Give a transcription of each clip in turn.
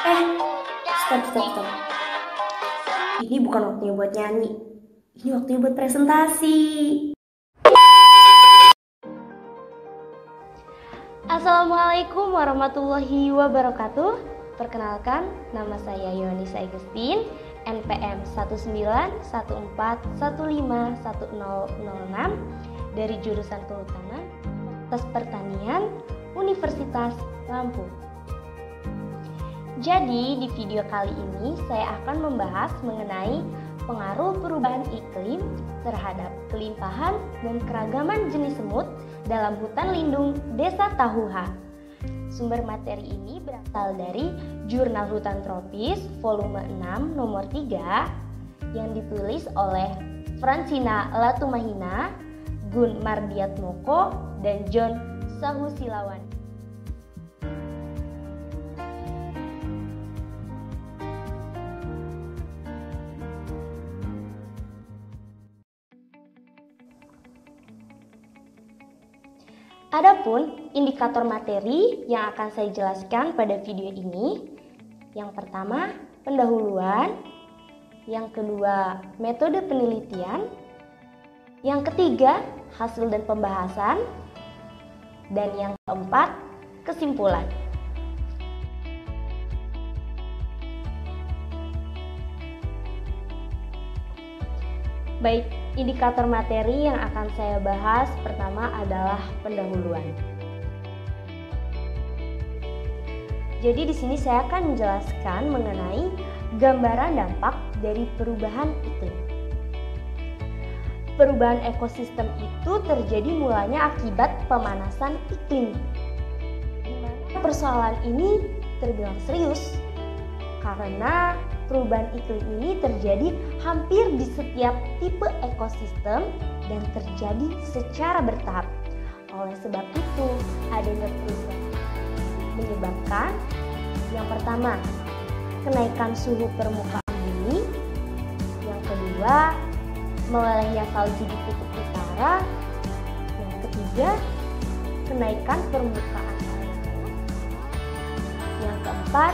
Eh, stop. Ini bukan waktunya buat nyanyi. Ini waktunya buat presentasi. Assalamualaikum warahmatullahi wabarakatuh. Perkenalkan, nama saya Yonisa Agustin, NPM 1914151006 dari jurusan Kehutanan, Fakultas Pertanian, Universitas Lampung. Jadi di video kali ini saya akan membahas mengenai pengaruh perubahan iklim terhadap kelimpahan dan keragaman jenis semut dalam hutan lindung Desa Tahuha. Sumber materi ini berasal dari Jurnal Hutan Tropis volume 6 nomor 3 yang ditulis oleh Francina Latumahina, Gun Mardiatmoko, dan John Sahusilawan. Adapun indikator materi yang akan saya jelaskan pada video ini, yang pertama pendahuluan, yang kedua metode penelitian, yang ketiga hasil dan pembahasan, dan yang keempat kesimpulan. Baik, indikator materi yang akan saya bahas pertama adalah pendahuluan. Jadi di sini saya akan menjelaskan mengenai gambaran dampak dari perubahan iklim. Perubahan ekosistem itu terjadi mulanya akibat pemanasan iklim. Di mana persoalan ini terbilang serius karena perubahan iklim ini terjadi hampir di setiap tipe ekosistem dan terjadi secara bertahap. Oleh sebab itu, adanya perubahan menyebabkan yang pertama, kenaikan suhu permukaan bumi, yang kedua, melelehnya salju di kutub utara, yang ketiga, kenaikan permukaan air, yang keempat,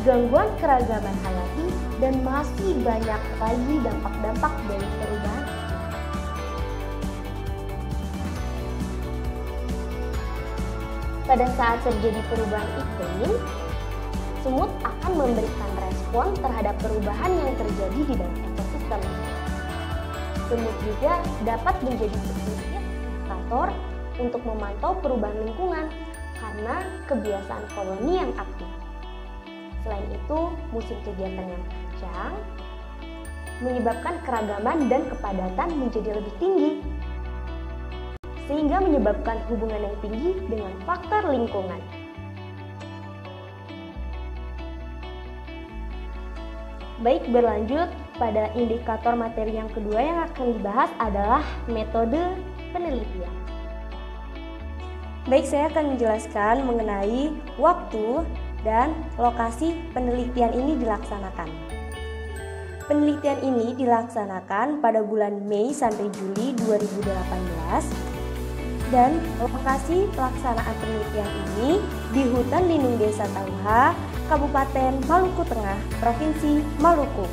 gangguan keragaman hayati, dan masih banyak lagi dampak-dampak dari perubahan. Pada saat terjadi perubahan iklim, semut akan memberikan respon terhadap perubahan yang terjadi di dalam ekosistem. Semut juga dapat menjadi indikator untuk memantau perubahan lingkungan karena kebiasaan koloni yang aktif. Selain itu, musim kegiatan yang panjang menyebabkan keragaman dan kepadatan menjadi lebih tinggi, sehingga menyebabkan hubungan yang tinggi dengan faktor lingkungan. Baik, berlanjut pada indikator materi yang kedua yang akan dibahas adalah metode penelitian. Baik, saya akan menjelaskan mengenai waktu dan lokasi penelitian ini dilaksanakan. Penelitian ini dilaksanakan pada bulan Mei sampai Juli 2018 dan lokasi pelaksanaan penelitian ini di Hutan Lindung Desa Tahuha, Kabupaten Maluku Tengah, Provinsi Maluku.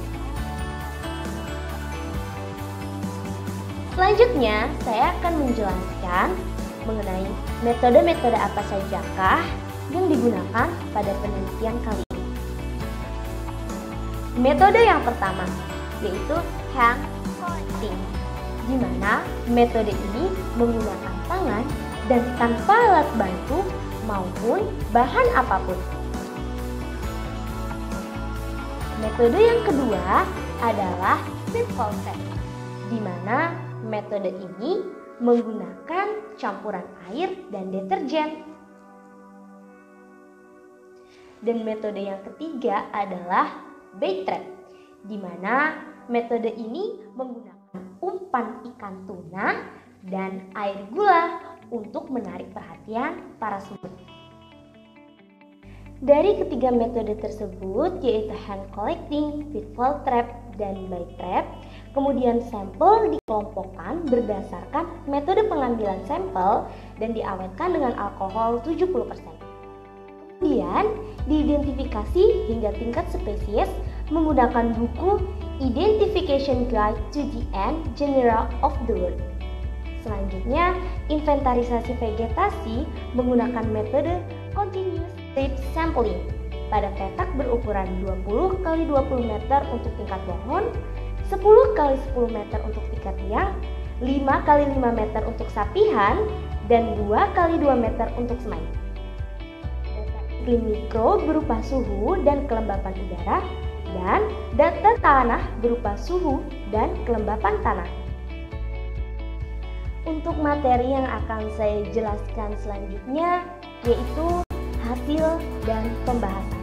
Selanjutnya, saya akan menjelaskan mengenai metode-metode apa sajakah yang digunakan pada penelitian kali ini. Metode yang pertama yaitu hand collecting, di mana metode ini menggunakan tangan dan tanpa alat bantu maupun bahan apapun. Metode yang kedua adalah pitfall trap, di mana metode ini menggunakan campuran air dan deterjen. Dan metode yang ketiga adalah bait trap, di mana metode ini menggunakan umpan ikan tuna dan air gula untuk menarik perhatian para semut. Dari ketiga metode tersebut, yaitu hand collecting, pitfall trap, dan bait trap, kemudian sampel dikelompokkan berdasarkan metode pengambilan sampel dan diawetkan dengan alkohol 70%. Kemudian diidentifikasi hingga tingkat spesies menggunakan buku Identification Guide to the Ant Genera of the World. Selanjutnya, inventarisasi vegetasi menggunakan metode Continuous Strip Sampling pada petak berukuran 20 x 20 meter untuk tingkat pohon, 10 x 10 meter untuk tingkat tiang, 5 x 5 meter untuk sapihan, dan 2 x 2 meter untuk semai. Data iklim mikro berupa suhu dan kelembapan udara, dan data tanah berupa suhu dan kelembapan tanah. Untuk materi yang akan saya jelaskan selanjutnya yaitu hasil dan pembahasan.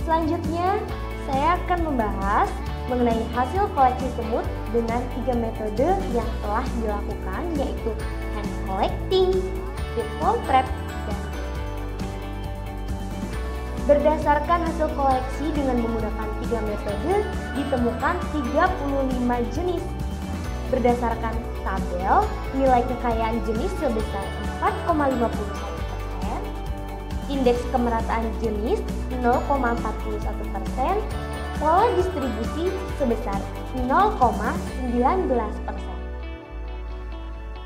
Selanjutnya, saya akan membahas mengenai hasil koleksi semut dengan 3 metode yang telah dilakukan, yaitu hand collecting, pitfall trap, dan berdasarkan hasil koleksi dengan menggunakan 3 metode ditemukan 35 jenis. Berdasarkan tabel, nilai kekayaan jenis sebesar 4,51%, indeks kemerataan jenis 0,41%, pola distribusi sebesar 0,19%.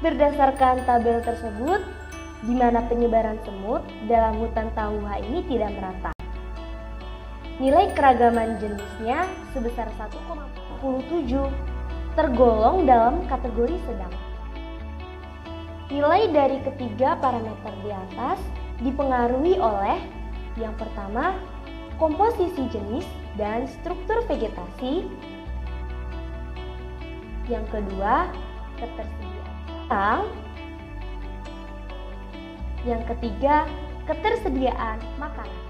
Berdasarkan tabel tersebut, di mana penyebaran semut dalam hutan Tauha ini tidak merata. Nilai keragaman jenisnya sebesar 1,47, tergolong dalam kategori sedang. Nilai dari ketiga parameter di atas dipengaruhi oleh yang pertama, komposisi jenis dan struktur vegetasi. Yang kedua, ketersediaan sarang. Yang ketiga, ketersediaan makanan.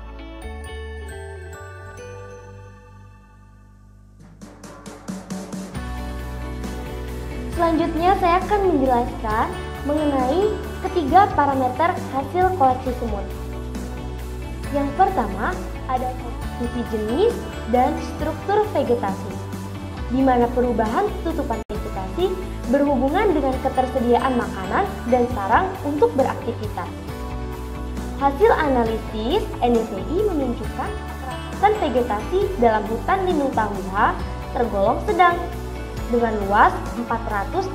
Selanjutnya saya akan menjelaskan mengenai ketiga parameter hasil koleksi semut. Yang pertama ada komposisi jenis dan struktur vegetasi, di mana perubahan tutupan vegetasi berhubungan dengan ketersediaan makanan dan sarang untuk beraktivitas. Hasil analisis NDVI menunjukkan kerakusan vegetasi dalam hutan lindung Tauha tergolong sedang dengan luas 441.132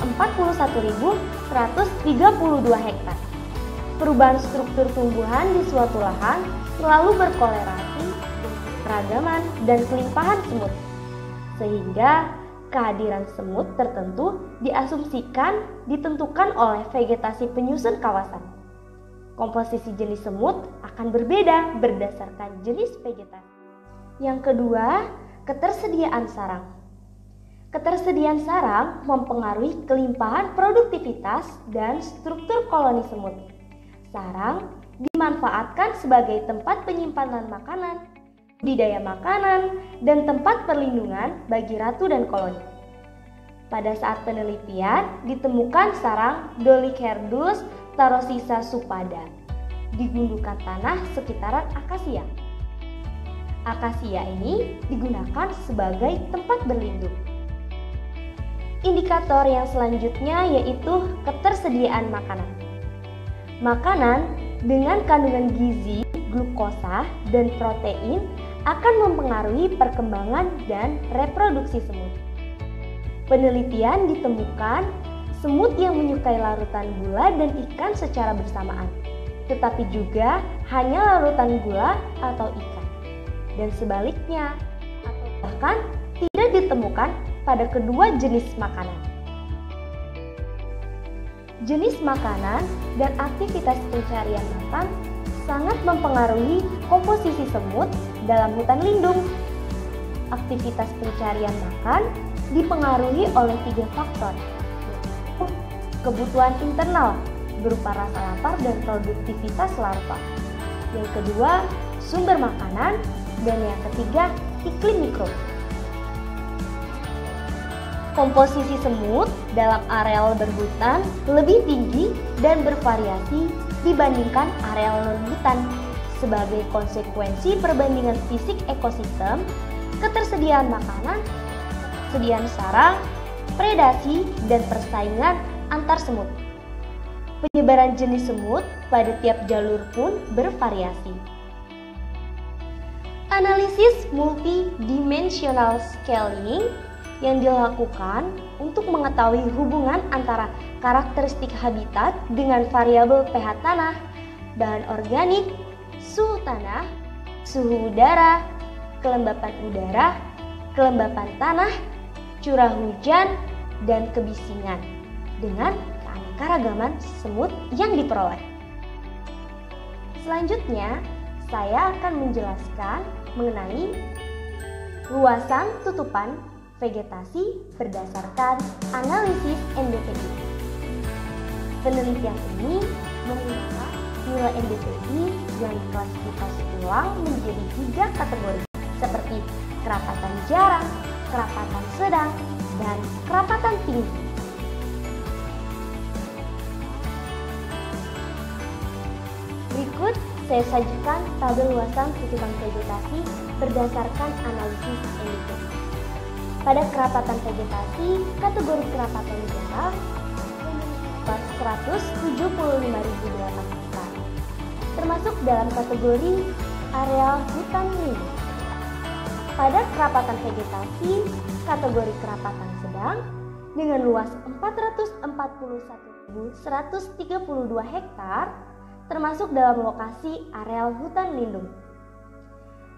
hektar. Perubahan struktur tumbuhan di suatu lahan selalu berkorelasi dengan keragaman dan kelimpahan semut, sehingga kehadiran semut tertentu diasumsikan ditentukan oleh vegetasi penyusun kawasan. Komposisi jenis semut akan berbeda berdasarkan jenis vegetasi. Yang kedua, ketersediaan sarang. Ketersediaan sarang mempengaruhi kelimpahan produktivitas dan struktur koloni semut. Sarang dimanfaatkan sebagai tempat penyimpanan makanan, budidaya makanan, dan tempat perlindungan bagi ratu dan koloni. Pada saat penelitian, ditemukan sarang Dolicherdus tarosisa supada di gundukan tanah sekitaran akasia. Akasia ini digunakan sebagai tempat berlindung. Indikator yang selanjutnya yaitu ketersediaan makanan. Makanan dengan kandungan gizi, glukosa, dan protein akan mempengaruhi perkembangan dan reproduksi semut. Penelitian ditemukan semut yang menyukai larutan gula dan ikan secara bersamaan, tetapi juga hanya larutan gula atau ikan, dan sebaliknya, atau bahkan tidak ditemukan pada kedua jenis makanan. Jenis makanan dan aktivitas pencarian makan sangat mempengaruhi komposisi semut dalam hutan lindung. Aktivitas pencarian makan dipengaruhi oleh 3 faktor, yaitu kebutuhan internal berupa rasa lapar dan produktivitas larva. Yang kedua, sumber makanan, dan yang ketiga, iklim mikro. Komposisi semut dalam areal berhutan lebih tinggi dan bervariasi dibandingkan areal non-hutan sebagai konsekuensi perbandingan fisik ekosistem, ketersediaan makanan, ketersediaan sarang, predasi, dan persaingan antar semut. penyebaran jenis semut pada tiap jalur pun bervariasi. Analisis multidimensional scaling yang dilakukan untuk mengetahui hubungan antara karakteristik habitat dengan variabel pH tanah, bahan organik, suhu tanah, suhu udara, kelembapan udara, kelembapan tanah, curah hujan, dan kebisingan dengan keanekaragaman semut yang diperoleh. Selanjutnya, saya akan menjelaskan mengenai luasan tutupan vegetasi berdasarkan analisis NDPI. Penelitian ini menggunakan nilai NDPI yang diklasifikasi ulang menjadi 3 kategori seperti kerapatan jarang, kerapatan sedang, dan kerapatan tinggi. Berikut saya sajikan tabel luasan tutupan vegetasi berdasarkan analisis NDPI. Pada kerapatan vegetasi, kategori kerapatan jarang memiliki 175.008 hektar, termasuk dalam kategori areal hutan lindung. Pada kerapatan vegetasi, kategori kerapatan sedang dengan luas 441.132 hektar, termasuk dalam lokasi areal hutan lindung.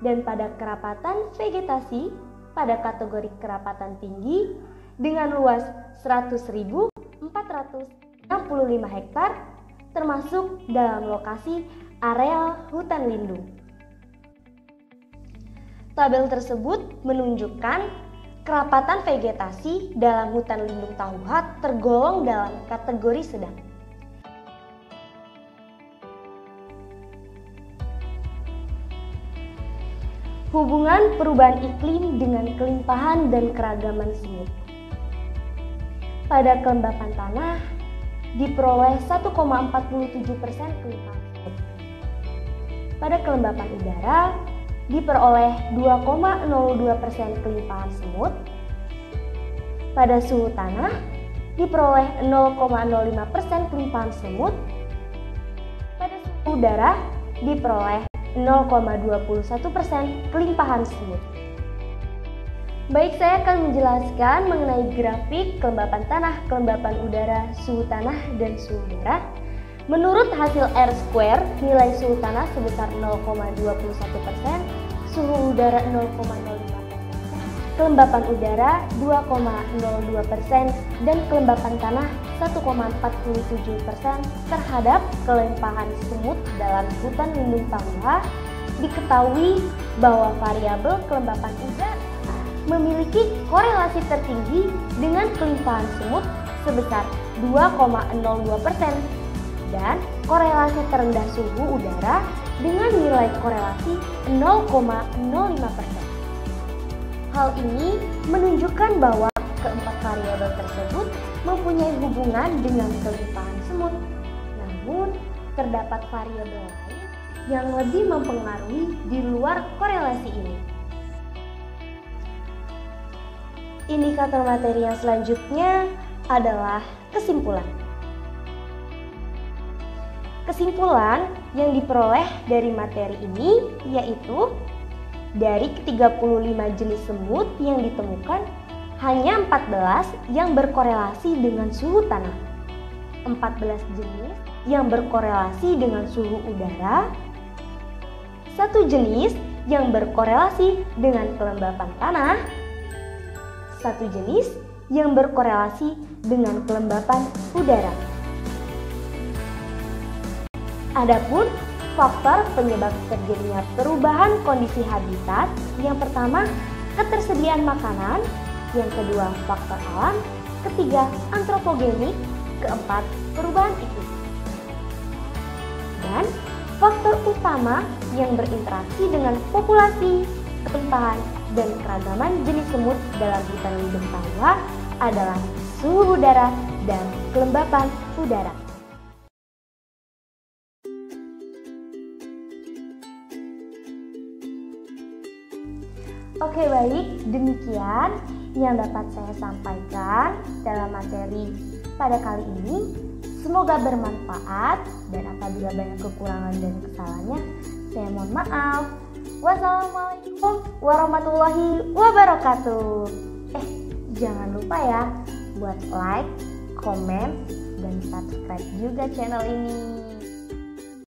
Dan pada kerapatan vegetasi, pada kategori kerapatan tinggi dengan luas 100.465 hektar, termasuk dalam lokasi areal hutan lindung. Tabel tersebut menunjukkan kerapatan vegetasi dalam hutan lindung Tauhat tergolong dalam kategori sedang. Hubungan perubahan iklim dengan kelimpahan dan keragaman semut. Pada kelembapan tanah diperoleh 1,47% kelimpahan semut. Pada kelembapan udara diperoleh 2,02% kelimpahan semut. Pada suhu tanah diperoleh 0,05% kelimpahan semut. Pada suhu udara diperoleh 0,21% kelimpahan semut. Baik, saya akan menjelaskan mengenai grafik kelembapan tanah, kelembapan udara, suhu tanah, dan suhu udara. Menurut hasil R-square, nilai suhu tanah sebesar 0,21%, suhu udara 0,05%, kelembapan udara 2,02%, dan kelembapan tanah 1,47% terhadap kelimpahan semut dalam hutan lindung Tauhat. Diketahui bahwa variabel kelembapan udara memiliki korelasi tertinggi dengan kelimpahan semut sebesar 2,02% dan korelasi terendah suhu udara dengan nilai korelasi 0,05%. Hal ini menunjukkan bahwa keempat variabel tersebut mempunyai hubungan dengan kelimpahan semut. Namun, terdapat variabel lain yang lebih mempengaruhi di luar korelasi ini. Indikator materi yang selanjutnya adalah kesimpulan. Kesimpulan yang diperoleh dari materi ini yaitu dari ke-35 jenis semut yang ditemukan, hanya 14 yang berkorelasi dengan suhu tanah, 14 jenis yang berkorelasi dengan suhu udara, 1 jenis yang berkorelasi dengan kelembapan tanah, 1 jenis yang berkorelasi dengan kelembapan udara. Adapun faktor penyebab terjadinya perubahan kondisi habitat, yang pertama ketersediaan makanan, yang kedua faktor alam, ketiga antropogenik, keempat perubahan iklim. Dan faktor utama yang berinteraksi dengan populasi, kelimpahan, dan keragaman jenis semut dalam hutan lindung Tauhat adalah suhu udara dan kelembapan udara. Oke, baik, demikian yang dapat saya sampaikan dalam materi pada kali ini. Semoga bermanfaat, dan apabila banyak kekurangan dan kesalahannya, saya mohon maaf. Wassalamualaikum warahmatullahi wabarakatuh. Jangan lupa ya buat like, komen, dan subscribe juga channel ini.